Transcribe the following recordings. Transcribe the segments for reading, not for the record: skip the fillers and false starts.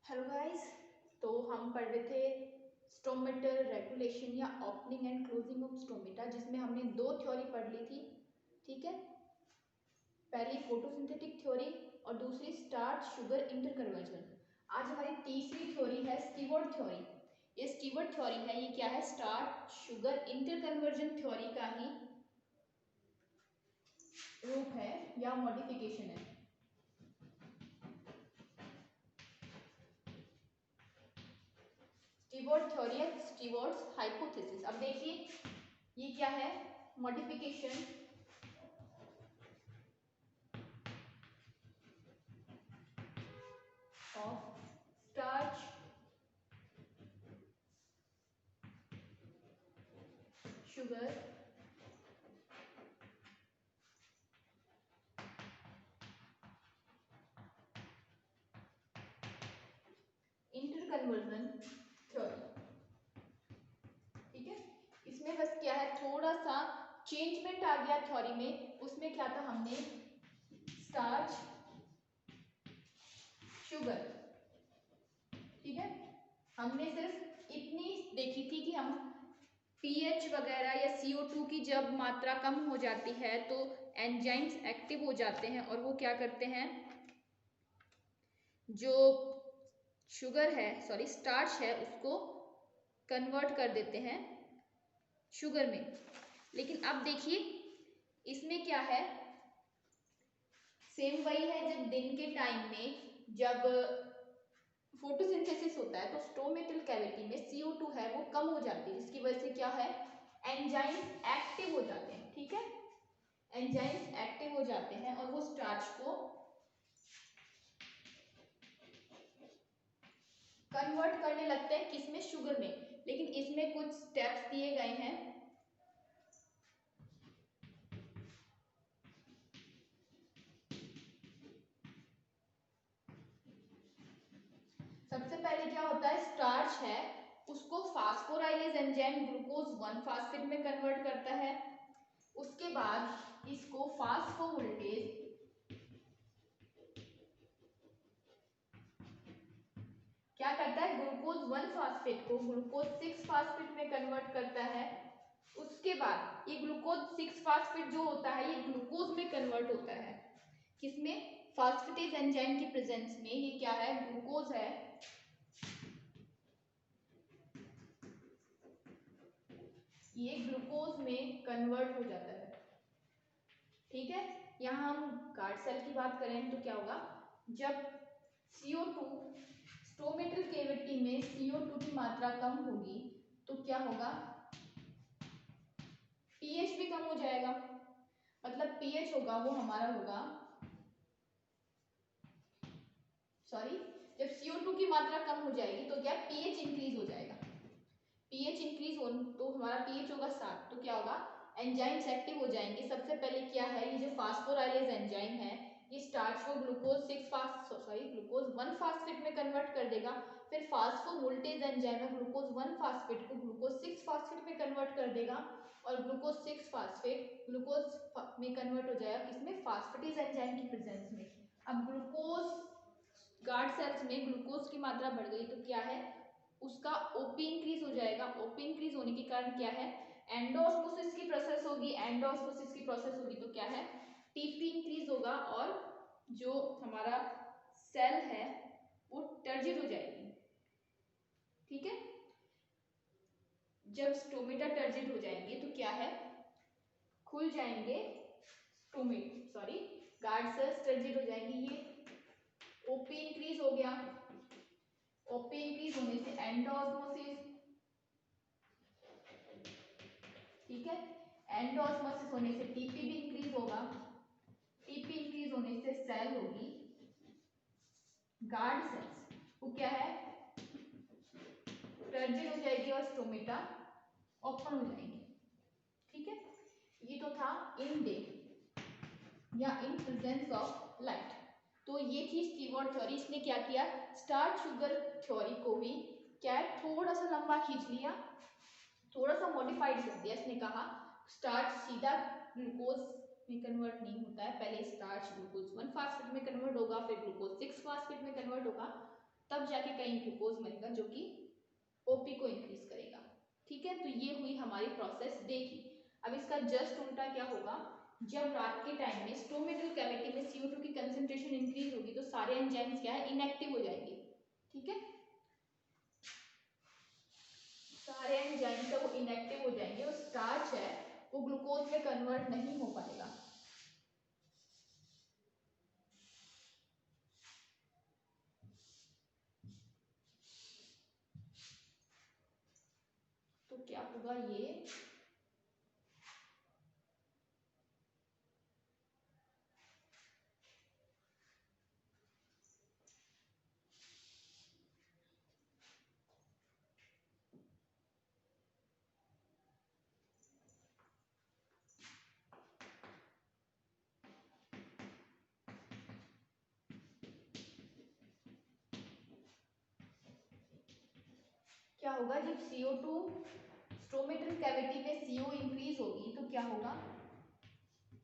Hello guys. तो हम पढ़ रहे थे स्टोमेटल रेगुलेशन या opening and closing of stomata, जिसमें हमने दो थ्योरी पढ़ ली थी। ठीक है, पहली फोटोसिंथेटिक थ्योरी और दूसरी स्टार्च शुगर इंटरकन्वर्जन। आज हमारी तीसरी थ्योरी है स्टीवर्ट थ्योरी। ये स्टीवर्ट थ्योरी है, ये क्या है? स्टार्च शुगर इंटरकन्वर्जन थ्योरी का ही रूप है या मॉडिफिकेशन है। स्टीवर्ट थ्योरी है, स्टीवर्ट्स हाइपोथेसिस। अब देखिए ये क्या है? Modification of starch sugar interconversion theory. ठीक है, इसमें बस क्या है, थोड़ा सा चेंजमेंट आ गया थ्योरी में। उसमें क्या था, हमने स्टार्च शुगर, ठीक है, हमने सिर्फ इतनी देखी थी कि हम पीएच वगैरह या CO2 की जब मात्रा कम हो जाती है तो एंजाइम्स एक्टिव हो जाते हैं और वो क्या करते हैं, जो शुगर है, सॉरी स्टार्च है, उसको कन्वर्ट कर देते हैं शुगर में। लेकिन अब देखिए इसमें क्या है, सेम वही है। जब दिन के टाइम में जब फोटोसिंथेसिस होता है तो स्टोमेटल कैविटी में CO2 है वो कम हो जाती है, जिसकी वजह से क्या है, एंजाइम्स एक्टिव हो जाते हैं। ठीक है, एंजाइम्स एक्टिव हो जाते हैं और वो स्टार्च को कन्वर्ट करने लगते हैं, किसमें? शुगर में। लेकिन इसमें कुछ स्टेप्स दिए गए हैं। सबसे पहले क्या होता है, स्टार्च है उसको फास्फोराइलेज एंजाइम ग्लूकोज 1 फास्फेट में कन्वर्ट करता है। उसके बाद इसको फास्फोवोल्टेज क्या करता है, ग्लूकोज 1 फास्फेट को ग्लूकोज 6 फास्फेट में कन्वर्ट करता है। उसके बाद ये ग्लूकोज 6 फास्फेट जो होता है ये ग्लूकोज में कन्वर्ट होता है, किसमें? फास्फेटेज एंजाइम की प्रेजेंस में। ये क्या है, ग्लूकोज है, ये ग्लूकोज में कन्वर्ट हो जाता है। ठीक है, यहाँ हम गार्ड सेल की बात करें तो क्या होगा, जब CO2 स्टोमेटल कैविटी में CO2 की मात्रा कम होगी तो क्या होगा, पीएच भी कम हो जाएगा। मतलब पीएच होगा वो हमारा होगा, सॉरी, जब CO2 की मात्रा कम हो जाएगी तो क्या, पीएच इंक्रीज हो जाएगा। पीएच इंक्रीज हो तो हमारा पीएच होगा 7, तो क्या होगा, एंजाइम्स एक्टिव हो जाएंगे। सबसे पहले क्या है, ये जो फास्फोराइलेज एंजाइम है ये स्टार्च को ग्लूकोज 1 फास्फेट में कन्वर्ट कर देगा। फिर फास्फोवोल्टेज एंजाइम है, ग्लूकोज 1 फास्फेट को ग्लूकोज 6 फास्फेट में कन्वर्ट कर देगा और ग्लूकोज 6 फास्फेट ग्लूकोज में कन्वर्ट हो जाएगा, किसमें? फास्फेटेज एंजाइम की प्रेजेंस में। अब ग्लूकोज गार्ड सेल्स में ग्लूकोज की मात्रा बढ़ गई तो क्या है, उसका ओपी इंक्रीज हो जाएगा। ओपी इंक्रीज होने के कारण क्या है, एंडोस्मोसिस की प्रोसेस होगी। एंडोस्मोसिस की प्रोसेस होगी तो क्या है, टीपी इंक्रीज होगा और जो हमारा सेल है वो टर्जिड हो जाएगी। ठीक है, जब स्टोमेटा टर्जिड हो जाएंगे तो क्या है, खुल जाएंगे स्टोमेट, सॉरी, गार्ड सेल्स टर्जिड हो जाएंगी। ये ओपी इंक्रीज हो गया, ओपी इंक्रीज होने से एंडोस्मोसिस, ठीक है, एंडोस्मोसिस होने से टीपी भी इंक्रीज होगा। टीपी इंक्रीज होने से सेल होगी गार्ड सेल्स, वो क्या है, टर्जिड हो जाएगी और स्टोमेटा ओपन हो जाएंगे। ठीक है, ये तो था इन डे या इन प्रेजेंस ऑफ लाइट। तो ये थी स्टीवर्ट थ्योरी। इसने क्या किया, स्टार्च शुगर थ्योरी को भी क्या थोड़ा सा लंबा खींच लिया, थोड़ा सा मॉडिफाइड कर दिया। इसने कहा स्टार्च सीधा ग्लूकोज में कन्वर्ट नहीं होता है, पहले स्टार्च ग्लूकोज 1 फास्फेट में कन्वर्ट होगा, फिर ग्लूकोज 6 फास्फेट में कन्वर्ट होगा। तब जाके कहीं ग्लूकोज बनेगा जो कि ओपी को इंक्रीज करेगा। ठीक है, तो ये हुई हमारी प्रोसेस डे की। अब इसका जस्ट उल्टा क्या होगा, जब रात के टाइम में स्टोमेटल कैविटी में CO2 की कंसंट्रेशन इंक्रीज होगी तो सारे एंजाइम्स क्या है, इनएक्टिव हो जाएंगे। ठीक है, सारे एंजाइम्स है वो इनएक्टिव हो जाएंगे और स्टार्च है वो ग्लूकोज में कन्वर्ट नहीं हो पाएगा। तो क्या होगा, ये क्या होगा, जब CO2 स्टोमेटल कैविटी में CO इंक्रीज होगी तो क्या होगा,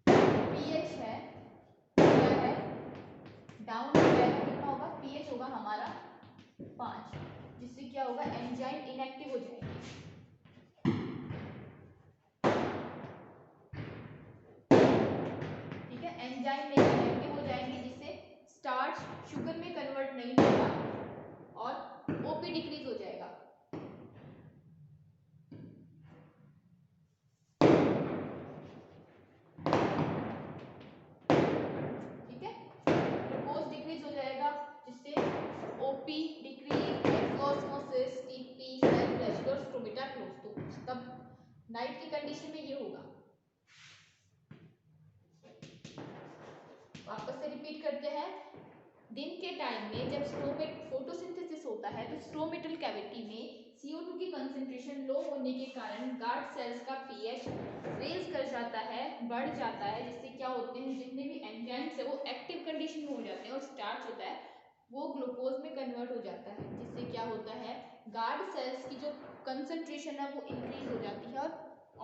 pH है क्या है, डाउन हो जाएगा। कितना होगा, pH होगा हमारा 5, जिससे क्या होगा, एंजाइम इनएक्टिव हो जाएंगे। ठीक है, एंजाइम इनएक्टिव हो जाएंगे जिससे स्टार्च शुगर में कन्वर्ट नहीं होगा और ओपी डिक्रीज हो जाएगा। ठीक है, ग्लूकोज डिक्रीज हो जाएगा जिससे OP decrease, exosmosis, TP, cell flaccid और स्टोमेटा क्लोज। तो तब नाइट की कंडीशन में ये होगा। वापस से रिपीट करते हैं, दिन के टाइम में जब स्टोमेट फोटोसिंथेसिस होता है तो स्टोमेटल कैविटी में CO2 की कंसंट्रेशन लो होने के कारण गार्ड सेल्स का pH रेज कर जाता है, बढ़ जाता है, जिससे क्या होते हैं, जितने भी एंजाइम्स है वो एक्टिव कंडीशन में हो जाते हैं और स्टार्च होता है वो ग्लूकोज में कन्वर्ट हो जाता है, जिससे क्या होता है, गार्ड सेल्स की जो कंसंट्रेशन है वो इंक्रीज हो जाती है और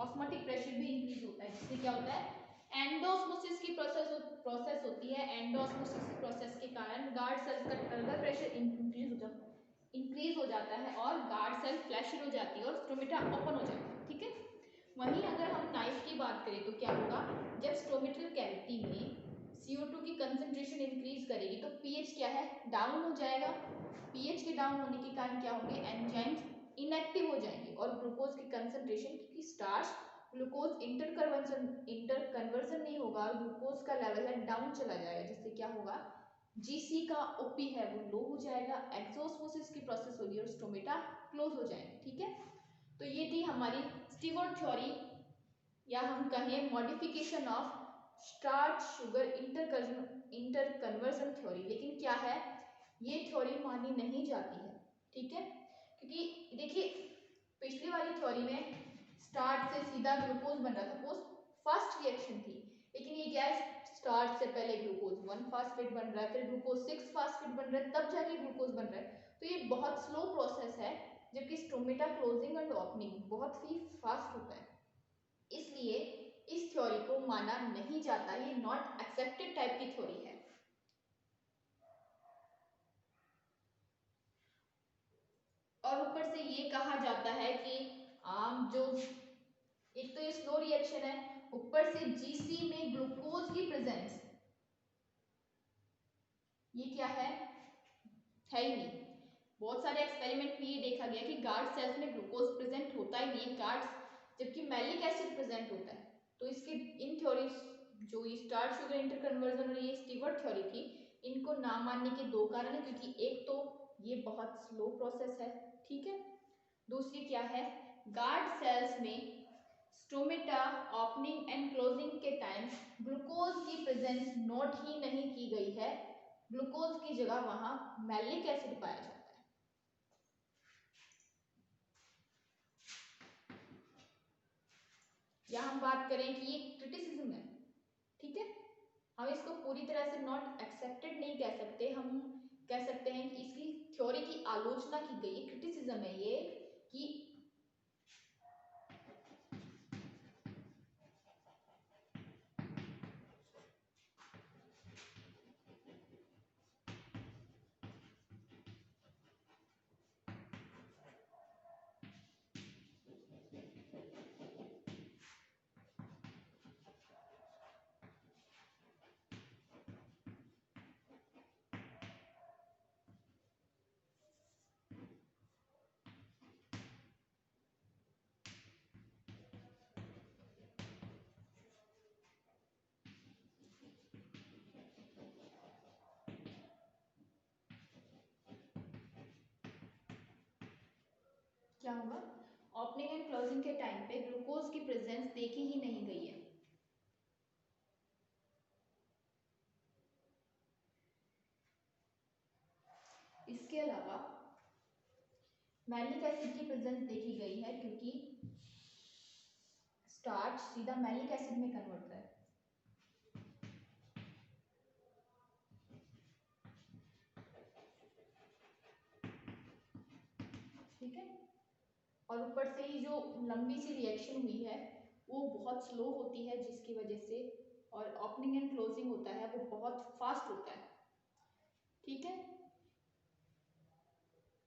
ऑस्मोटिक प्रेशर भी इंक्रीज होता है, जिससे क्या होता है, एंडोस्मोसिस की प्रोसेस होती है। एंडोस्मोसिस की प्रोसेस के कारण गार्ड सेल्स का टर्गल प्रेशर इंक्रीज हो जाता है और गार्ड सेल फ्लैशिड हो जाती है और स्टोमेटा ओपन हो जाता है। ठीक है, वहीं अगर हम नाइफ की बात करें तो क्या होगा, जब स्टोमेटल कैविटी में CO2 की कंसंट्रेशन इंक्रीज करेगी तो pH क्या है, डाउन हो जाएगा। pH के डाउन होने के कारण क्या होंगे, एंजाइम्स इनएक्टिव हो जाएंगे और ग्लूकोज की कंसंट्रेशन, क्योंकि स्टार्च ग्लूकोज इंटर कन्वर्जन नहीं होगा और ग्लूकोज का लेवल है डाउन चला जाएगा, जिससे क्या होगा, GC का OP है वो लो हो जाएगा, एक्सोस्मोसिस की प्रोसेस होगी और स्टोमेटा क्लोज हो जाएगा। ठीक है, तो ये थी हमारी स्टीवर्ट थ्योरी या हम कहें modification of starch sugar inter conversion theory. लेकिन क्या है, ये थ्योरी मानी नहीं जाती है। ठीक है, क्योंकि देखिए पिछली वाली थ्योरी में स्टार्च से सीधा ग्लूकोज बन रहा था, वो फर्स्ट रिएक्शन थी, लेकिन ये क्या है, स्टार्च से पहले ग्लूकोज 1 फास्फेट बन रहा है, फिर ग्लूकोज 6 फास्फेट बन रहा है, तब जाके ग्लूकोज बन रहा है। तो ये बहुत स्लो प्रोसेस है, जबकि स्टोमेटा क्लोजिंग एंड ओपनिंग बहुत ही फास्ट होता है। इसलिए इस थ्योरी को माना नहीं जाता, ये नॉट एक्सेप्टेड टाइप की थ्योरी है। और ऊपर से ये कहा जाता है कि जो एक तो ये स्लो रिएक्शन है, ऊपर से GC में ग्लूकोज की प्रेजेंस, ये क्या है ही नहीं। बहुत सारे एक्सपेरिमेंट में ये देखा गया कि गार्ड सेल्स में ग्लूकोज प्रेजेंट होता ही नहीं, गार्ड जबकि मैलिक एसिड प्रेजेंट होता है। तो इसके इन थ्योरीज, जो ये स्टार्च शुगर इंटर कन्वर्जन और ये स्टीवर्ट थ्योरी थी, इनको ना मानने के दो कारण है, क्योंकि एक तो ये बहुत स्लो प्रोसेस है। ठीक है, दूसरी क्या है, गार्ड सेल्स में स्टोमेटा ओपनिंग एंड क्लोजिंग के टाइम ग्लूकोज की प्रेजेंस नोट ही नहीं की गई है, ग्लूकोज की जगह वहां मैलिक एसिड पाया जाता है। या हम बात करें कि ये क्रिटिसिज्म है। ठीक है, हम इसको पूरी तरह से नॉट एक्सेप्टेड नहीं कह सकते, हम कह सकते हैं कि इसकी थ्योरी की आलोचना की गई, क्रिटिसिज्म है ये, कि क्या होगा, ओपनिंग एंड क्लोजिंग के टाइम पे ग्लूकोज की प्रेजेंस देखी ही नहीं गई है। इसके अलावा मैलिक एसिड की प्रेजेंस देखी गई है, क्योंकि स्टार्च सीधा मैलिक एसिड में कन्वर्ट होता है। ठीक है, और ऊपर से ही जो लंबी सी रिएक्शन हुई है वो बहुत स्लो होती है, जिसकी वजह से, और ओपनिंग एंड क्लोजिंग होता है वो बहुत फास्ट होता है। ठीक है,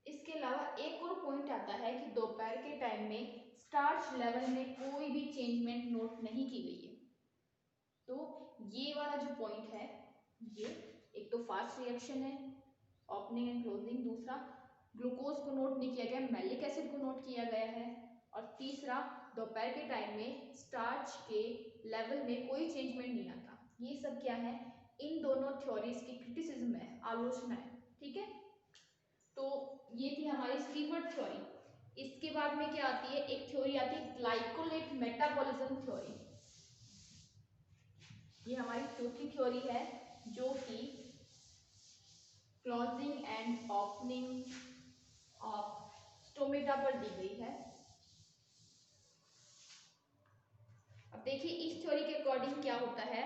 इसके अलावा एक और पॉइंट आता है कि दोपहर के टाइम में स्टार्च लेवल में कोई भी चेंजमेंट नोट नहीं की गई है। तो ये वाला जो पॉइंट है, ये एक तो फास्ट रिएक्शन है, ओपनिंग एंड क्लोजिंग, दूसरा ग्लूकोज को नोट नहीं किया गया, मैलिक एसिड को नोट किया गया है, और तीसरा दोपहर के टाइम में स्टार्च के लेवल में कोई चेंजमेंट नहीं आता। ये सब क्या है, इन दोनों थ्योरीज की क्रिटिसिज्म है, आलोचना है। ठीक है, तो ये थी हमारी स्टीफर्ड थ्योरी। इसके बाद में क्या आती है, एक थ्योरी आती है ग्लाइकोलेट मेटाबॉलिज्म थ्योरी। ये हमारी चौथी थ्योरी है, जो कि closing and opening of stomata पर दी गई है। अब देखिए इस थ्योरी के अकॉर्डिंग क्या होता है,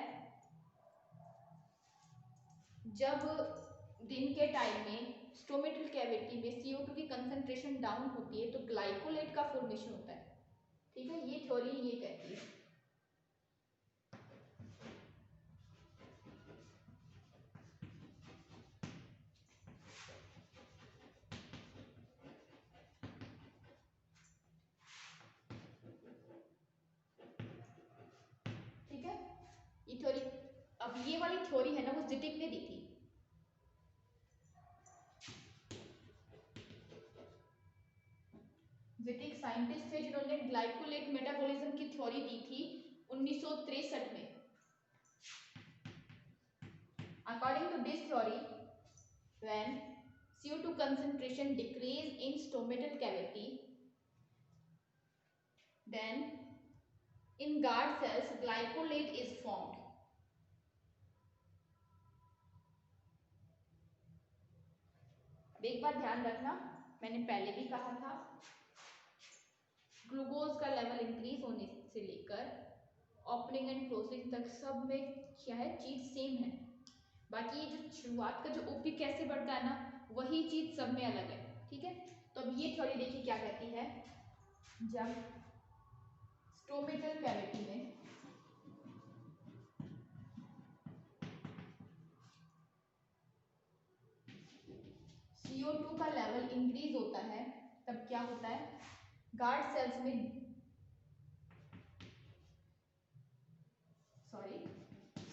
जब दिन के टाइम में स्टोमेटल कैविटी में CO2 की कंसंट्रेशन डाउन होती है तो ग्लाइकोलेट का फॉर्मेशन होता है। ठीक है, ये थ्योरी ये कहती है। ठीक है, ये थ्योरी, अब ये वाली थ्योरी है ना वो जिटिक ने दी थी। जिटिक साइंटिस्ट थे जिन्होंने ग्लाइकोलेट मेटाबॉलिज्म की थ्योरी दी थी 1963 में। According to this theory, when CO2 concentration decrease in stomatal cavity, then in guard cells glycolate is formed. एक बार ध्यान रखना, मैंने पहले भी कहा था, ग्लूकोज का लेवल इंक्रीज होने से लेकर ओपनिंग एंड क्लोजिंग तक सब में क्या है, चीज सेम है। बाकी ये जो शुरुआत का जो ओपी कैसे बढ़ता है ना, वही चीज सब में अलग है। ठीक है, तो अब ये थ्योरी देखिए क्या कहती है, जब स्टोमेटल कैविटी में CO2 का लेवल इंक्रीज होता है तब क्या होता है, गार्ड सेल्स में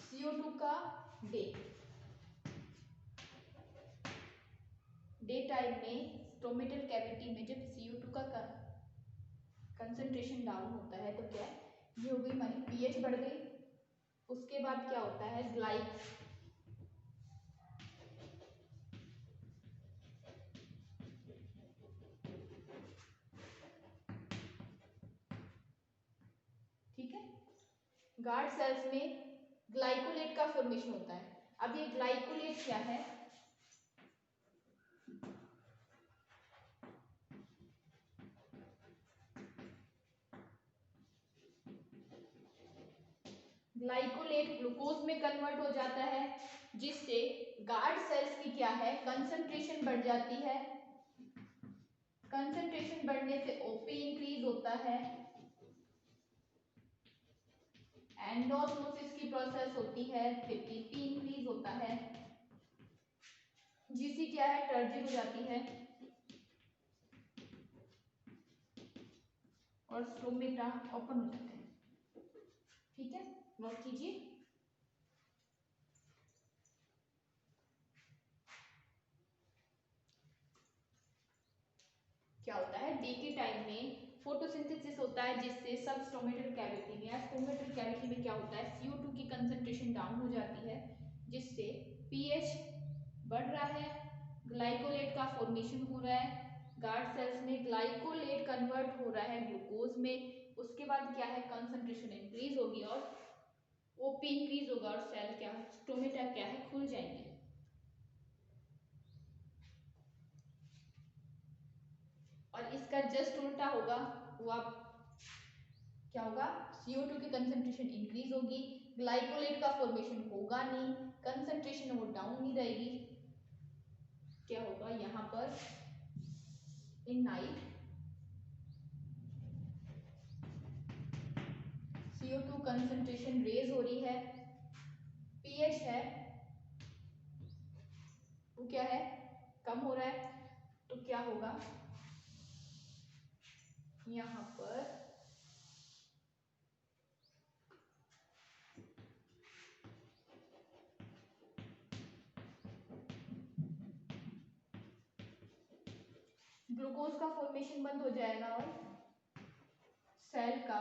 CO2 का डे टाइम में स्टोमेटल कैविटी में जब CO2 का कंसंट्रेशन डाउन होता है तो क्या ये हो गई, हमारी पीएच बढ़ गई। उसके बाद क्या होता है, ठीक है, गार्ड सेल्स में ग्लाइकोलेट का फॉर्मेशन होता है। अब ये ग्लाइकोलेट क्या है, ग्लाइकोलेट ग्लूकोज में कन्वर्ट हो जाता है, जिससे गार्ड सेल्स की क्या है, कंसंट्रेशन बढ़ जाती है। कंसंट्रेशन बढ़ने से ओपी इंक्रीज होता है, एंडोस्मोसिस की प्रोसेस होती है, फिर पीपी इंक्रीज होता है, जीसी क्या है, टर्जिक हो जाती है, और स्टोमेटा ओपन हो जाते हैं। ठीक है, नोट कीजिए। क्या होता है, डे के टाइम में फोटोसिंथेसिस होता है, जिससे सब स्टोमेटल कैविटी में या स्टोमेटल कैविटी में क्या होता है, CO2 की कंसंट्रेशन डाउन हो जाती है, जिससे पीएच बढ़ रहा है, ग्लाइकोलेट का फॉर्मेशन हो रहा है, गार्ड सेल्स में ग्लाइकोलेट कन्वर्ट हो रहा है ग्लूकोज में, उसके बाद क्या है कंसंट्रेशन इंक्रीज होगी और ओपी इंक्रीज होगा और सेल क्या है स्टोमेटा क्या है खुल जाएंगे। और इसका जस्ट उल्टा होगा, वो आप क्या होगा CO2 की कंसंट्रेशन इंक्रीज होगी, ग्लाइकोलेट का फॉर्मेशन होगा नहीं, कंसंट्रेशन वो डाउन नहीं रहेगी, क्या होगा यहाँ पर in night CO2 concentration raise हो रही है, पीएच है वो क्या है कम हो रहा है, तो क्या होगा यहाँ पर ग्लूकोज का फॉर्मेशन बंद हो जाएगा और सेल का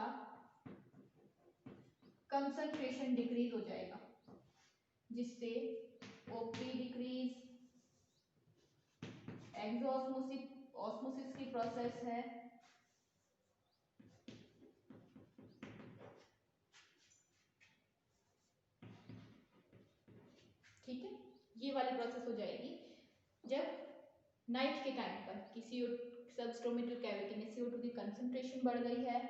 कंसंट्रेशन डिक्रीज हो जाएगा, जिससे ओपी डिक्रीज, एक्सोऑस्मोसिस ऑस्मोसिस की प्रोसेस है, ठीक है, ये वाली प्रोसेस हो जाएगी जब नाइट के टाइम पर कि सबस्टोमेटल कैविटी में CO2 की कंसंट्रेशन बढ़ गई है,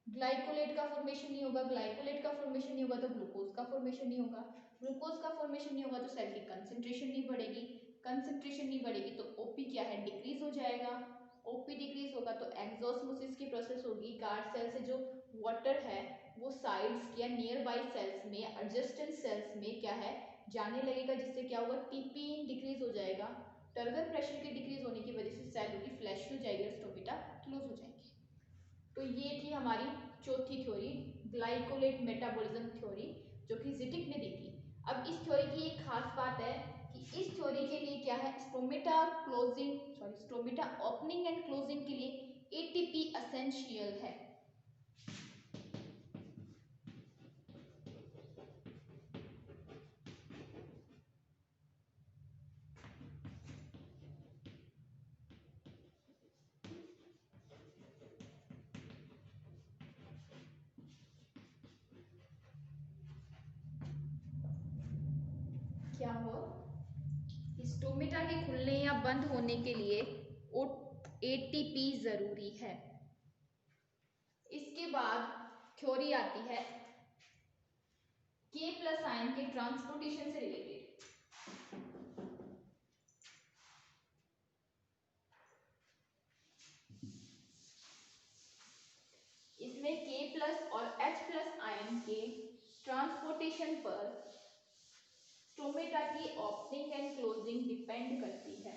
ग्लाइकोलेट का फॉर्मेशन नहीं होगा, ग्लाइकोलेट का फॉर्मेशन नहीं होगा तो ग्लूकोज का फॉर्मेशन नहीं होगा, ग्लूकोज का फॉर्मेशन नहीं होगा तो सेल की कंसंट्रेशन नहीं बढ़ेगी, कंसंट्रेशन नहीं बढ़ेगी तो ओपी क्या है डिक्रीज हो जाएगा, ओपी डिक्रीज होगा तो एक्सोस्मोसिस की प्रोसेस होगी, गार्ड सेल से जो वाटर है वो साइड्स या नियर बाई सेल्स में एडजेसेंट सेल्स में क्या है जाने लगेगा, जिससे क्या होगा टीपी डिक्रीज हो जाएगा, टर्गर प्रेशर के डिक्रीज होने की वजह से सेल की फ्लैश हो जाएगी और स्टोमेटा क्लोज हो जाएंगे। तो ये थी हमारी चौथी थ्योरी ग्लाइकोलेट मेटाबॉलिज्म थ्योरी जो कि जिटिक ने दी थी। अब इस थ्योरी की एक खास बात है कि इस थ्योरी के लिए क्या है स्टोमेटा ओपनिंग एंड क्लोजिंग के लिए ATP एसेंशियल है। क्या हो स्टोमेटा के खुलने या बंद होने के लिए ATP जरूरी है। इसके बाद थ्योरी आती है K+ आयन के ट्रांसपोर्टेशन से रिलेटेड। इसमें K+ और H+ आयन के ट्रांसपोर्टेशन पर स्टोमेटा की ओपनिंग एंड क्लोजिंग डिपेंड करती है।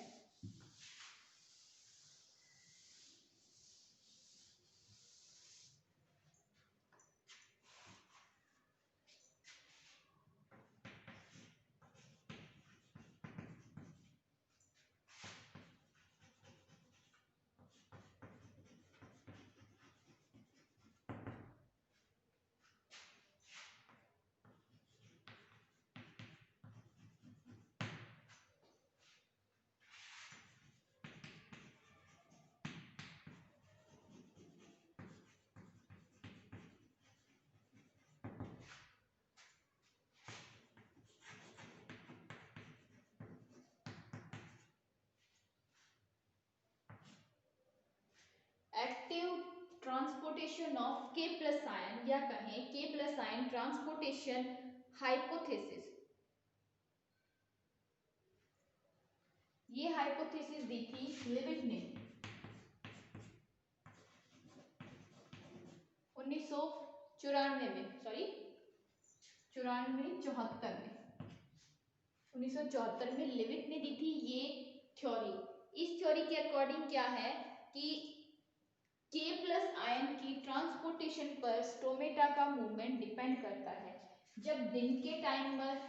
Active transportation of K+ ion या कहें K+ आयन ट्रांसपोर्टेशन हाइपोथेसिस। ये हाइपोथेसिस दी थी लिविट ने 1994 में, सॉरी 74 में 1974 में लिविट ने दी थी ये थ्योरी। इस थ्योरी के अकॉर्डिंग क्या है कि K+ आयन की ट्रांसपोर्टेशन पर स्टोमेटा का मूवमेंट डिपेंड करता है। जब दिन के टाइम पर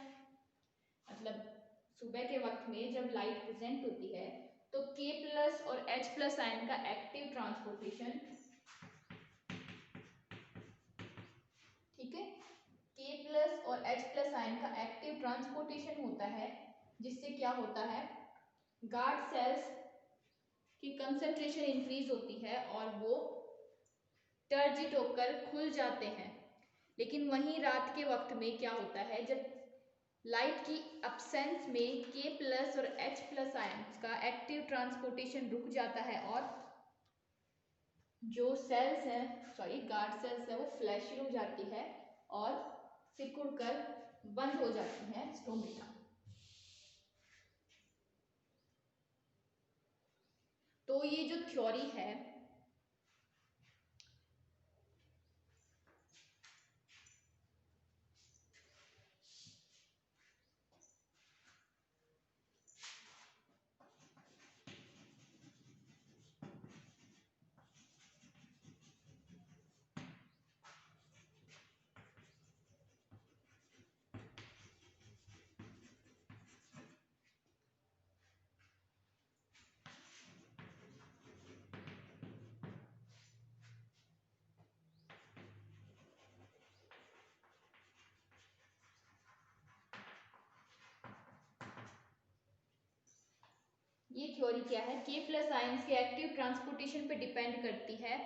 मतलब सुबह के वक्त में जब लाइट प्रेजेंट होती है तो K+ और H+ आयन का एक्टिव ट्रांसपोर्टेशन, ठीक है, K+ और H+ आयन का एक्टिव ट्रांसपोर्टेशन होता है, जिससे क्या होता है गार्ड सेल्स कि कंसंट्रेशन इंक्रीज होती है और वो टर्जिट होकर खुल जाते हैं। लेकिन वहीं रात के वक्त में क्या होता है, जब लाइट की अब्सेंस में K+ और H+ आयंस का एक्टिव ट्रांसपोर्टेशन रुक जाता है और जो सेल्स हैं, गार्ड सेल्स है, वो फ्लैशिंग हो जाती है और सिकुड़कर बंद हो जाती है स्टोमेटा। तो ये जो थ्योरी है ये थ्योरी क्या है, K+ आयंस के एक्टिव ट्रांसपोर्टेशन पे डिपेंड करती है।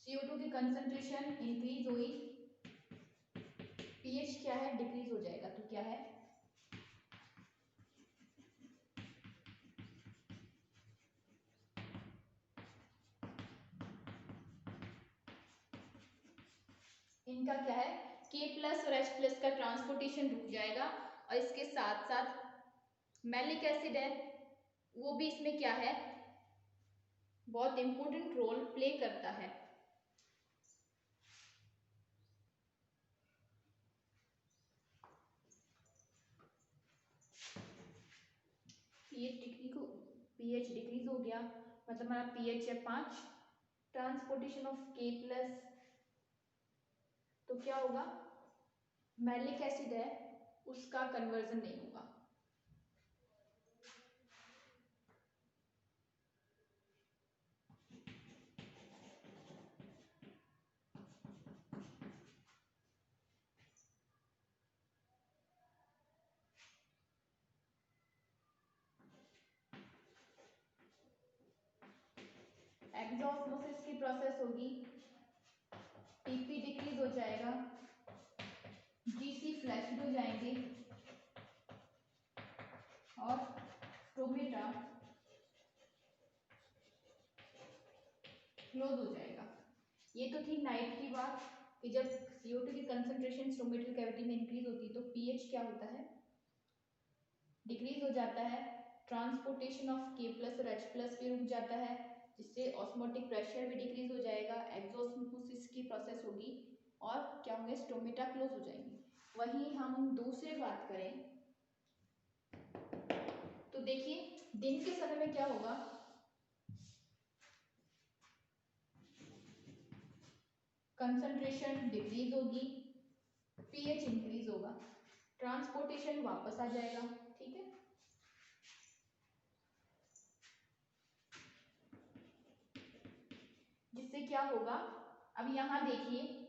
CO2 की कंसंट्रेशन इंक्रीज हुई, pH क्या है, डिक्रीज हो जाएगा। तो क्या है, इनका क्या है, K+ और H+ का ट्रांसपोर्टेशन रुक जाएगा और इसके साथ साथ मैलिक एसिड है, वो भी इसमें क्या है, बहुत इंपॉर्टेंट रोल प्ले करता है। pH डिक्रीज हो गया, मतलब हमारा pH है 5, ट्रांसपोर्टेशन ऑफ K+, तो क्या होगा, मैलिक एसिड है उसका कन्वर्जन नहीं होगा। एक्सोस्मोसिस की प्रोसेस होगी, Tp डिक्रीज हो जाएगा, Gc फ्लैशिड हो जाएंगे और स्टोमेटा क्लोज हो जाएगा। ये तो थी नाइट की बात कि जब CO2 की कंसंट्रेशन स्टोमेटल कैविटी में इंक्रीज होती है तो pH क्या होता है, डिक्रीज हो जाता है, ट्रांसपोर्टेशन ऑफ K+ और H+ भी रुक जाता है, जिससे ऑस्मोटिक प्रेशर भी डिक्रीज हो जाएगा, एक्सोस्मोसिस की प्रोसेस होगी और क्या होंगे, स्टोमेटा क्लोज हो जाएंगे। वहीं हम दूसरी बात करें तो देखिए दिन के समय में क्या होगा, कंसंट्रेशन डिक्रीज होगी, pH इंक्रीज होगा, ट्रांसपोर्टेशन वापस आ जाएगा। ठीक है, जिससे क्या होगा, अब यहां देखिए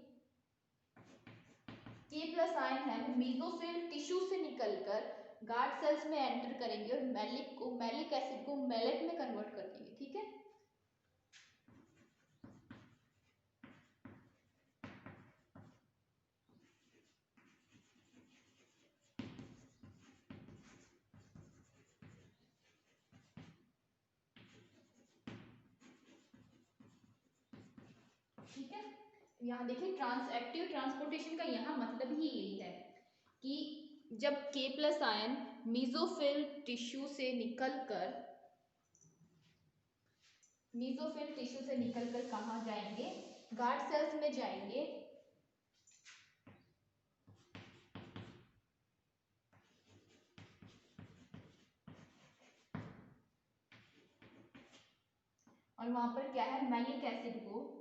K+ आयन है, मेसोफिल टिश्यू से निकलकर गार्ड सेल्स में एंटर करेंगे और मैलिक एसिड को मैलेट में कन्वर्ट कर देंगे। ठीक है, ठीक है, यहाँ देखिए एक्टिव ट्रांसपोर्टेशन का यहाँ मतलब ही यही है कि जब K+ आयन मेसोफिल टिश्यू से निकलकर कहाँ जाएंगे, गार्ड सेल्स में जाएंगे और वहां पर क्या है, मैलिक एसिड को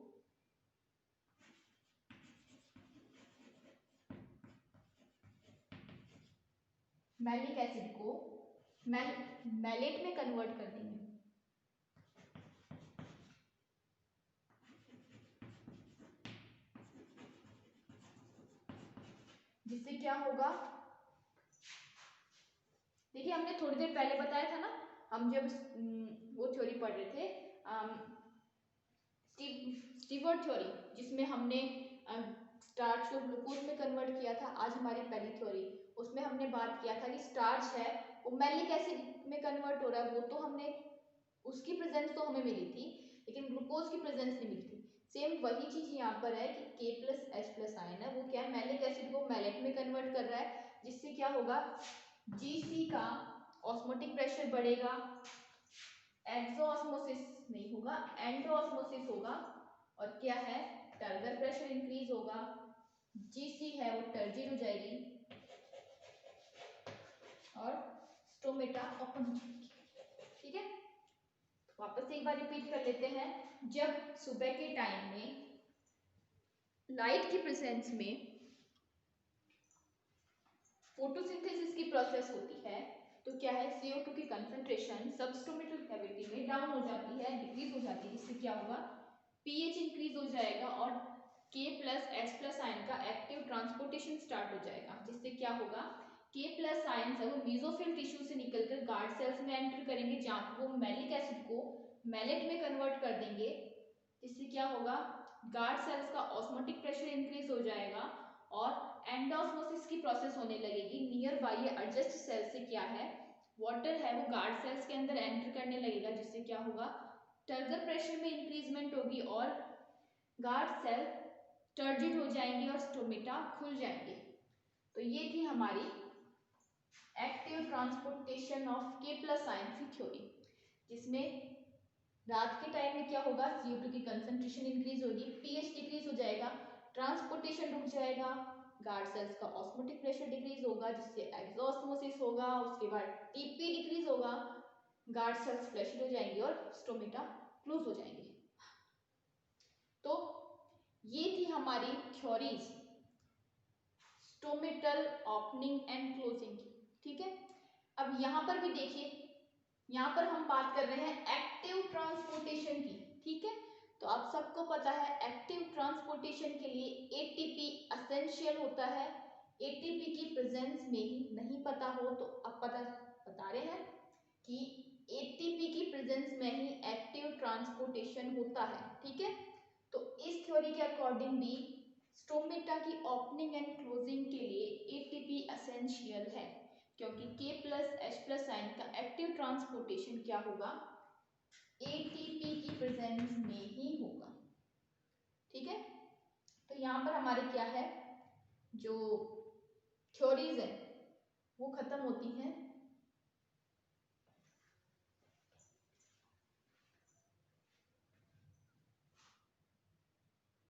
मैलेट में कन्वर्ट कर देंगे। जिससे क्या होगा, देखिए हमने थोड़ी देर पहले बताया था ना, हम जब वो थ्योरी पढ़ रहे थे स्टीवर्ट थ्योरी, जिसमें हमने स्टार्च को ग्लूकोज में कन्वर्ट किया था। आज हमारी पहली थ्योरी, उसमें हमने बात किया था कि स्टार्च है वो मैलिक एसिड में कन्वर्ट हो रहा है, वो तो हमने उसकी प्रेजेंस तो हमें मिली थी, लेकिन ग्लूकोज की प्रेजेंस नहीं मिली थी। सेम वही चीज यहाँ पर है कि K+H+ आयन है, वो क्या है, मैलिक एसिड को मैलेट में कन्वर्ट कर रहा है, जिससे क्या होगा, GC का ऑस्मोटिक प्रेशर बढ़ेगा, एक्सोऑस्मोसिस नहीं होगा, एंडोऑस्मोसिस होगा, और क्या है, टर्गर प्रेशर इंक्रीज होगा, GC है वो टर्जिड हो जाएगी और स्टोमेटा ओपन हो जाएगी। ठीक है, वापस एक बार रिपीट कर लेते हैं। जब सुबह के टाइम में लाइट की प्रेजेंस में फोटोसिंथेसिस की प्रोसेस होती है, तो क्या है, CO2 की कंसंट्रेशन सबस्टोमेटल कैविटी में डाउन हो जाती है, डिक्रीज हो जाती है, जिससे क्या होगा, pH इंक्रीज हो जाएगा और K+H+ आयन का एक्टिव ट्रांसपोर्टेशन स्टार्ट हो जाएगा, जिससे क्या होगा, K+ आयन है वो मेसोफिल टिश्यू से निकलकर गार्ड सेल्स में एंटर करेंगे, जहां पर वो मैलिक एसिड को मैलेट में कन्वर्ट कर देंगे, जिससे क्या होगा, गार्ड सेल्स का ऑस्मोटिक प्रेशर इंक्रीज हो जाएगा और एंडोस्मोसिस की प्रोसेस होने लगेगी। नियर बाय ये एडजस्ट सेल से क्या है, वाटर है वो गार्ड सेल्स के अंदर एंटर करने लगेगा, जिससे क्या होगा, टर्गर प्रेशर में इंक्रीजमेंट होगी और गार्ड सेल टर्जिड हो जाएंगे और स्टोमेटा खुल जाएंगे। तो ये थी हमारी active transportation of K+ ion की थ्योरी, जिसमें रात के टाइम में क्या होगा, CO2 की कंसंट्रेशन इंक्रीज होगी, pH डिक्रीज हो जाएगा, ट्रांसपोर्टेशन रुक जाएगा, गार्ड सेल्स का ऑस्मोटिक प्रेशर डिक्रीज होगा, जिससे एक्सोऑस्मोसिस होगा, उसके बाद TP डिक्रीज होगा, गार्ड सेल्स फ्लैशिड हो जाएंगे और स्टोमेटा क्लोज हो जाएंगे। तो ये थी हमारी theories stomatal opening and closing की। ठीक है, अब यहां पर भी देखिए, यहाँ पर हम बात कर रहे हैं एक्टिव ट्रांसपोर्टेशन की। ठीक है, तो आप सबको पता है एक्टिव ट्रांसपोर्टेशन के लिए ATP एसेंशियल होता है। ATP की प्रेजेंस में ही नहीं पता हो तो अब बता रहे हैं कि ATP की प्रेजेंस में ही एक्टिव ट्रांसपोर्टेशन होता है। ठीक है, तो इस थ्योरी के अकॉर्डिंग भी स्टोमेटा की ओपनिंग एंड क्लोजिंग के लिए ATP एसेंशियल है, क्योंकि K+H+ आयन का एक्टिव ट्रांसपोर्टेशन क्या होगा, ATP की प्रेजेंस में ही होगा। ठीक है, तो यहाँ पर हमारे क्या है, जो थ्योरीज है वो खत्म होती हैं।